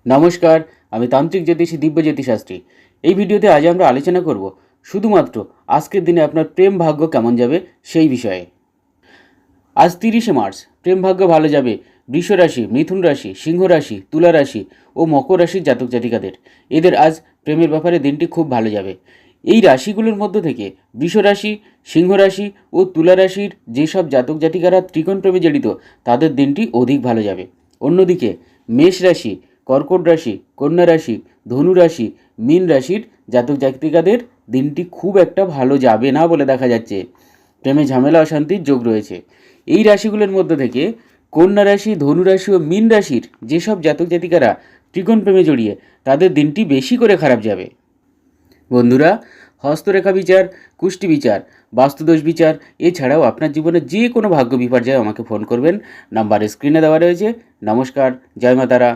নমস্কার, আমি তান্ত্রিক জ্যোতিষী দিব্যজ্যোতি শাস্ত্রী। এই ভিডিওতে আজ আমরা আলোচনা করব শুধুমাত্র আজকের দিনে আপনার প্রেম ভাগ্য কেমন যাবে সেই বিষয়ে। আজ 30শে মার্চ প্রেম ভাগ্য ভালো যাবে বৃষ রাশি, মিথুন রাশি, সিংহ রাশি, তুলা রাশি ও মকর রাশির জাতক জাতিকাদের। এদের আজ প্রেমের ব্যাপারে দিনটি খুব ভালো যাবে। এই রাশিগুলোর মধ্য থেকে বৃষ রাশি, সিংহ রাশি ও তুলা রাশির যেসব জাতক জাতিকারা ত্রিকোণ প্রেমে জড়িত তাদের দিনটি অধিক ভালো যাবে। অন্যদিকে মেষ রাশি, কর্কট রাশি, কন্যা রাশি, ধনু রাশি, মীন রাশির জাতক জাতিকাদের দিনটি খুব একটা ভালো যাবে না বলে দেখা যাচ্ছে। প্রেমে ঝামেলা অশান্তির যোগ রয়েছে। এই রাশিগুলোর মধ্যে থেকে কন্যা রাশি, ধনু রাশি ও মীন রাশির যেসব জাতক জাতিকারা ত্রিকোণ প্রেমে জড়িয়ে তাদের দিনটি বেশি করে খারাপ যাবে। বন্ধুরা, হস্তরেখা বিচার, কুষ্টি বিচার, বাস্তুদোষ বিচার এছাড়াও আপনার জীবনে যে কোনো ভাগ্য বিপর্যয়ে আমাকে ফোন করবেন। নাম্বার স্ক্রিনে দেওয়া রয়েছে। নমস্কার, জয় মা তারা।